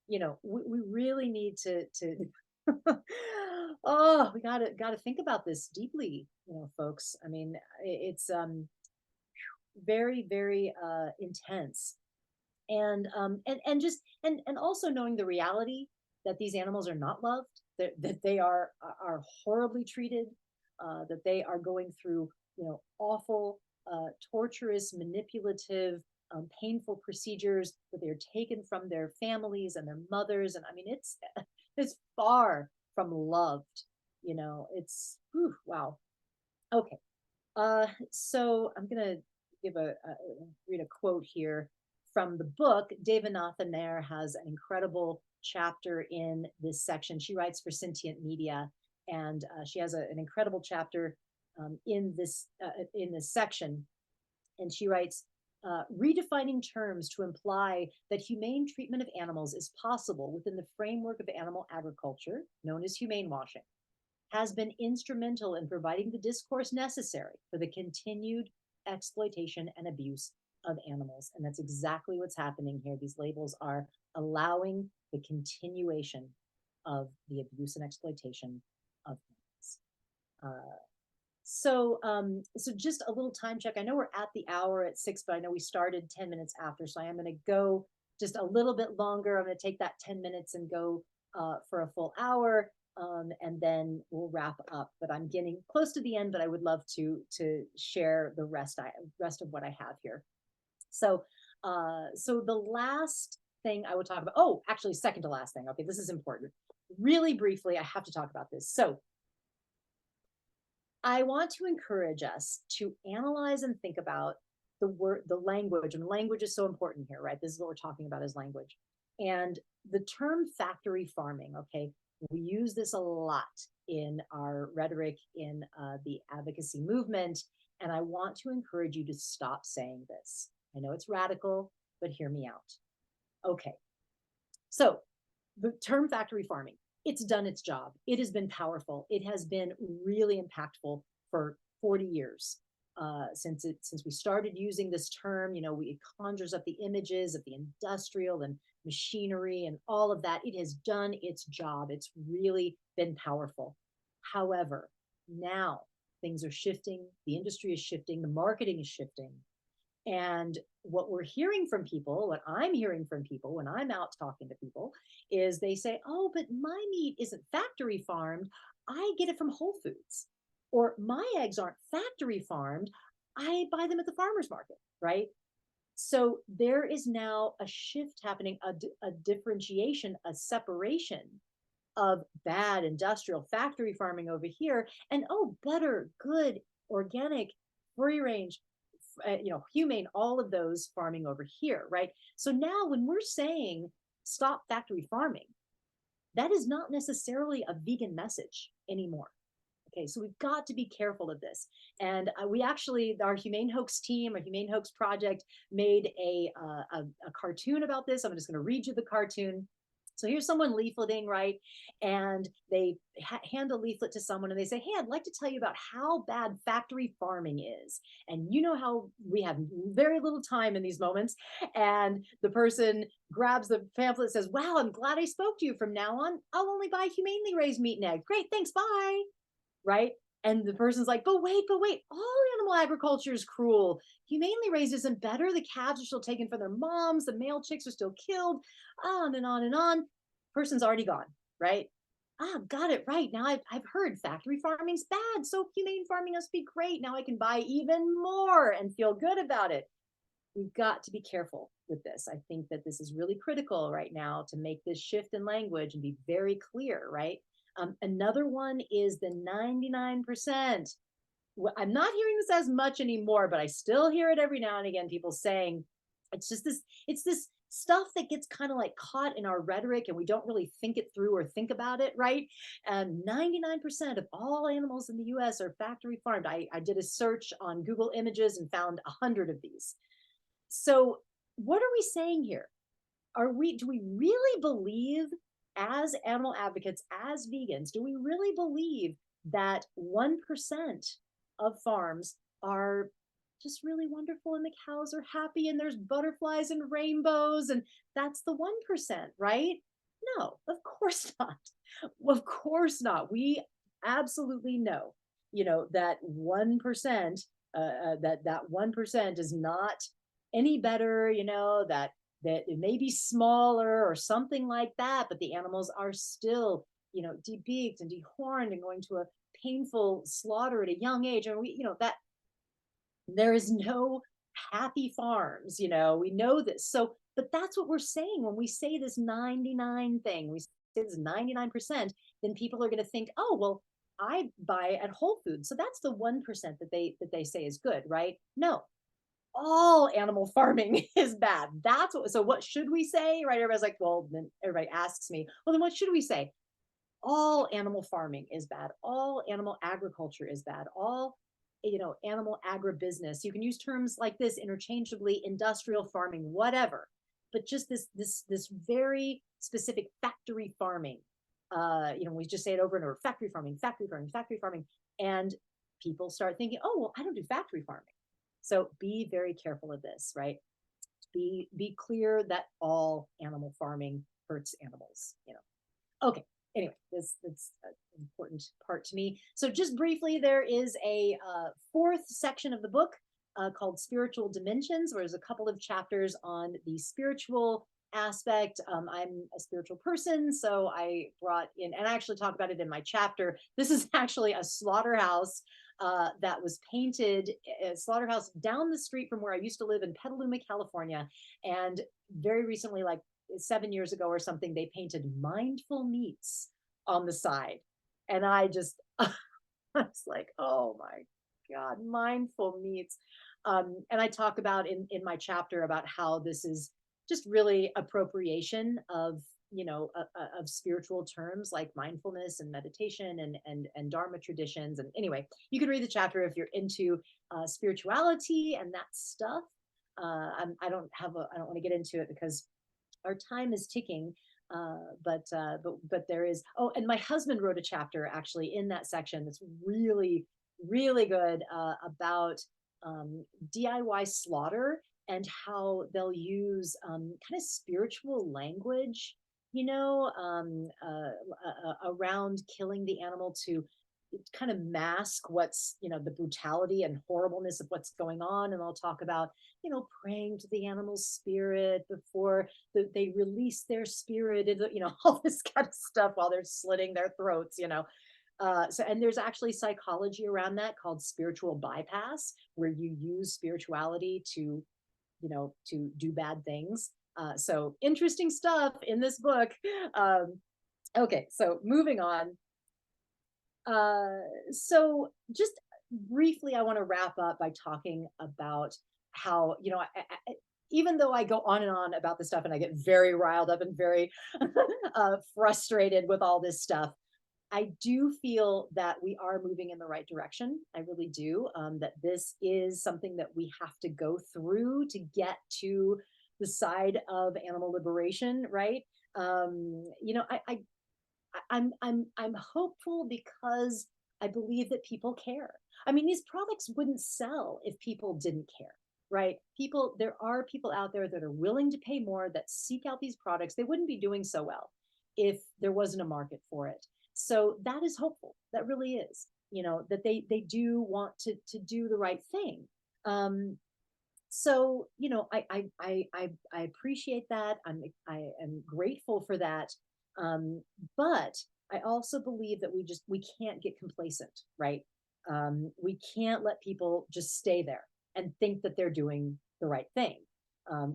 Speaker 1: we really need to oh, we gotta think about this deeply, folks. I mean, it's very, very intense. And just and also knowing the reality that these animals are not loved, that they are horribly treated, that they are going through awful, torturous, manipulative, painful procedures, that they are taken from their families and their mothers, and I mean it's far from loved. It's whew, wow. Okay, so I'm gonna read a quote here from the book. Devanatha Nair has an incredible chapter in this section. She writes for Sentient Media, and she has an incredible chapter in this section. And she writes, redefining terms to imply that humane treatment of animals is possible within the framework of animal agriculture, known as humane washing, has been instrumental in providing the discourse necessary for the continued exploitation and abuse of animals. And that's exactly what's happening here. These labels are allowing the continuation of the abuse and exploitation of animals. So just a little time check. I know we're at the hour at 6, but I know we started 10 minutes after. So I am going to go just a little bit longer. I'm going to take that 10 minutes and go for a full hour. And then we'll wrap up. But I'm getting close to the end, but I would love to share the rest of what I have here. So the last thing I would talk about. Oh, actually, second to last thing. Okay, this is important. Really briefly, I have to talk about this. So I want to encourage us to analyze and think about the language, and language is so important here, right? This is what we're talking about, is language. And the term factory farming, okay, we use this a lot in our rhetoric in the advocacy movement, and I want to encourage you to stop saying this. I know it's radical, but hear me out. Okay, so the term factory farming, it's done its job. It has been powerful. It has been really impactful for 40 years. Since we started using this term, it conjures up the images of the industrial and machinery and all of that. It has done its job. It's really been powerful. However, now things are shifting. The industry is shifting. The marketing is shifting. And what we're hearing from people, what I'm hearing from people when I'm out talking to people, is they say, oh, but my meat isn't factory farmed. I get it from Whole Foods. Or my eggs aren't factory farmed. I buy them at the farmer's market, right? So there is now a shift happening, a differentiation, a separation of bad industrial factory farming over here, and better, good, organic, free range, humane, all of those farming over here, right? So now when we're saying stop factory farming, that is not necessarily a vegan message anymore. Okay, so we've got to be careful of this. And we actually, our Humane Hoax team, our Humane Hoax project, made a cartoon about this. I'm just going to read you the cartoon. So here's someone leafleting, right? And they hand a leaflet to someone and they say, "Hey, I'd like to tell you about how bad factory farming is." And you know how we have very little time in these moments. And the person grabs the pamphlet and says, "Wow, I'm glad I spoke to you. From now on, I'll only buy humanely raised meat and eggs. Great, thanks, bye." Right? And the person's like, but wait, all animal agriculture is cruel. Humanely raised isn't better. The calves are still taken from their moms, the male chicks are still killed, on and on and on. Person's already gone, right? Ah, got it right. Now I've heard factory farming's bad. So humane farming must be great. Now I can buy even more and feel good about it. We've got to be careful with this. I think that this is really critical right now to make this shift in language and be very clear, right? Another one is the 99%. Well, I'm not hearing this as much anymore, but I still hear it every now and again. People saying it's this stuff that gets kind of like caught in our rhetoric and we don't really think it through or think about it, right? And 99% of all animals in the US are factory farmed. I did a search on Google Images and found 100 of these. So, what are we saying here? Do we really believe, as animal advocates, as vegans, do we really believe that 1% of farms are just really wonderful and the cows are happy and there's butterflies and rainbows and that's the 1%, right? No, of course not. Of course not. We absolutely know, that 1%, that 1% is not any better, that it may be smaller or something like that, but the animals are still, debeaked and dehorned and going to a painful slaughter at a young age. And that there is no happy farms, we know this. So, but that's what we're saying when we say this 99 thing, we say this 99%, then people are going to think, oh, well, I buy at Whole Foods. So that's the 1% that they say is good, right? No, all animal farming is bad. That's what, so what should we say? Right? Everybody's like, well, then everybody asks me, well, then what should we say? All animal farming is bad. All animal agriculture is bad. All, animal agribusiness. You can use terms like this interchangeably, industrial farming, whatever. But just this very specific factory farming. We just say it over and over: factory farming, factory farming, factory farming. And people start thinking, oh, well, I don't do factory farming. So be very careful of this, right? Be clear that all animal farming hurts animals. Okay. Anyway, that's an important part to me. So just briefly, there is a fourth section of the book called Spiritual Dimensions, where there's a couple of chapters on the spiritual aspect. I'm a spiritual person, so I brought in, and I actually talk about it in my chapter. This is actually a slaughterhouse that was painted, a slaughterhouse down the street from where I used to live in Petaluma, California. And very recently, like 7 years ago or something, they painted mindful meats on the side. And I was like, oh my God, mindful meats. And I talk about in my chapter about how this is just really appropriation of spiritual terms like mindfulness and meditation and Dharma traditions. And anyway, you can read the chapter if you're into spirituality and that stuff. I don't want to get into it because our time is ticking. But there is, oh, and my husband wrote a chapter actually in that section that's really, really good about DIY slaughter and how they'll use kind of spiritual language, around killing the animal to kind of mask what's, the brutality and horribleness of what's going on. And I'll talk about, praying to the animal's spirit before they release their spirit, and, all this kind of stuff while they're slitting their throats. So, and there's actually psychology around that called spiritual bypass, where you use spirituality to do bad things. So interesting stuff in this book. Okay, so moving on. So just briefly, I want to wrap up by talking about how, even though I go on and on about this stuff and I get very riled up and very frustrated with all this stuff, I do feel that we are moving in the right direction. I really do. That this is something that we have to go through to get to the side of animal liberation, right? You know, I'm hopeful because I believe that people care. I mean, these products wouldn't sell if people didn't care, right? People, there are people out there that are willing to pay more, that seek out these products. They wouldn't be doing so well if there wasn't a market for it. So that is hopeful. That really is. You know, that they do want to do the right thing. So you know, I appreciate that. I am grateful for that. But I also believe that we can't get complacent, right? We can't let people just stay there and think that they're doing the right thing.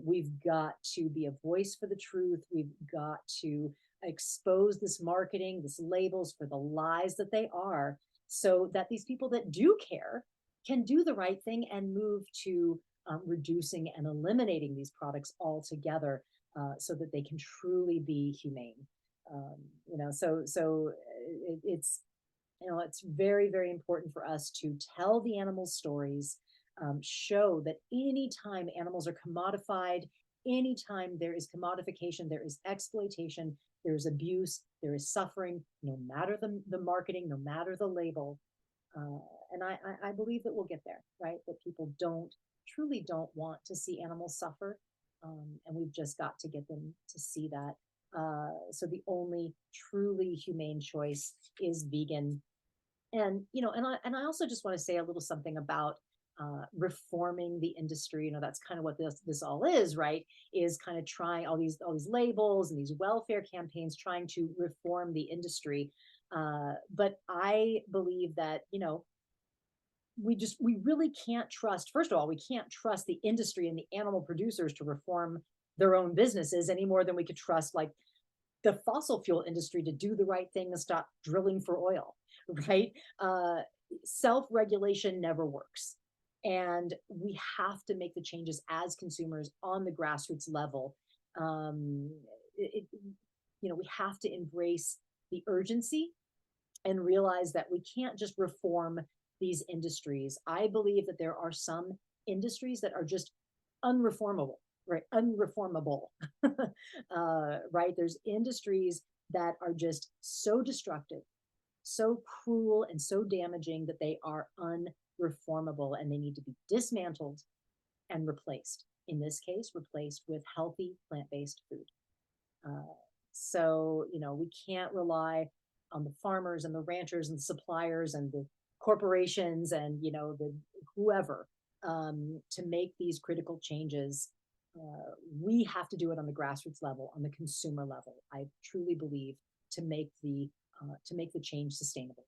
Speaker 1: We've got to be a voice for the truth. We've got to expose this marketing, this labels for the lies that they are, so that these people that do care can do the right thing and move to reducing and eliminating these products altogether, so that they can truly be humane. You know, it's, you know, it's very, very important for us to tell the animals stories, show that anytime animals are commodified, anytime there is commodification, there is exploitation, there is abuse, there is suffering, no matter the marketing, no matter the label. And I believe that we'll get there, right? That people truly don't want to see animals suffer. And we've just got to get them to see that. So the only truly humane choice is vegan. And you know, and I also just want to say a little something about reforming the industry. You know, that's kind of what this all is, right? Is kind of trying all these labels and these welfare campaigns, trying to reform the industry. But I believe that, you know, we really can't trust. First of all, we can't trust the industry and the animal producers to reform their own businesses any more than we could trust like the fossil fuel industry to do the right thing and stop drilling for oil, right? Self-regulation never works. And we have to make the changes as consumers on the grassroots level. Um, you know, we have to embrace the urgency and realize that we can't just reform these industries. I believe that there are some industries that are just unreformable, right? Unreformable, right? There's industries that are just so destructive, so cruel, and so damaging that they are unreformable and they need to be dismantled and replaced. In this case, replaced with healthy plant-based food. Uh, so, you know, we can't rely on the farmers and the ranchers and the suppliers and the corporations and, you know, the whoever, to make these critical changes. We have to do it on the grassroots level, on the consumer level. I truly believe, to make the change sustainable.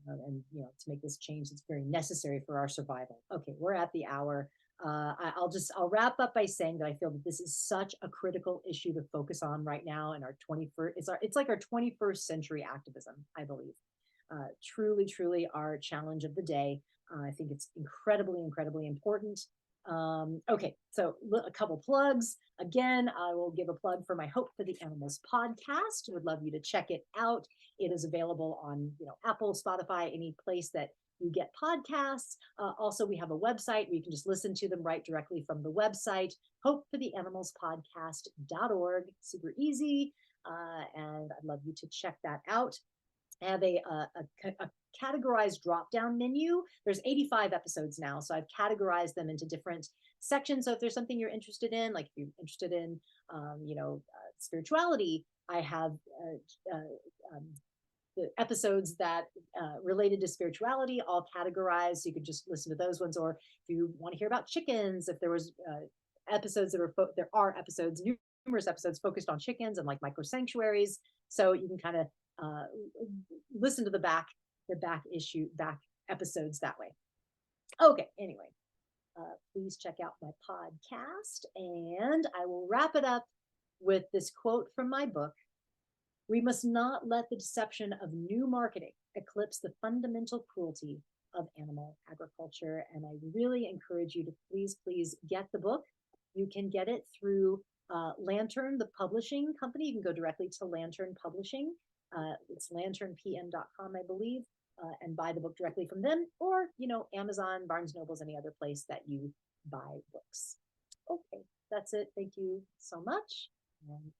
Speaker 1: And you know, to make this change that's very necessary for our survival. Okay, we're at the hour. I'll wrap up by saying that I feel that this is such a critical issue to focus on right now in our 21st. It's like our 21st century activism, I believe. Truly our challenge of the day. I think it's incredibly important. Okay, so a couple plugs. Again, I will give a plug for my Hope for the Animals podcast. Would love you to check it out. It is available on, you know, Apple, Spotify, any place that you get podcasts. Also, we have a website where you can just listen to them right directly from the website, hopefortheanimalspodcast.org. Super easy. And I'd love you to check that out. I have a categorized drop-down menu. There's 85 episodes now, so I've categorized them into different sections. So if there's something you're interested in, like if you're interested in, you know, spirituality, I have the episodes that related to spirituality all categorized. So you could just listen to those ones. Or if you want to hear about chickens, if there was episodes that there are episodes, numerous episodes focused on chickens and like micro sanctuaries. So you can kind of listen to the back episodes that way. Okay, anyway, please check out my podcast, and I will wrap it up with this quote from my book. We must not let the deception of new marketing eclipse the fundamental cruelty of animal agriculture. And I really encourage you to please get the book. You can get it through Lantern, the publishing company. You can go directly to Lantern Publishing. It's lanternpm.com, I believe, and buy the book directly from them, or, you know, Amazon, Barnes Nobles, any other place that you buy books. Okay, that's it. Thank you so much. And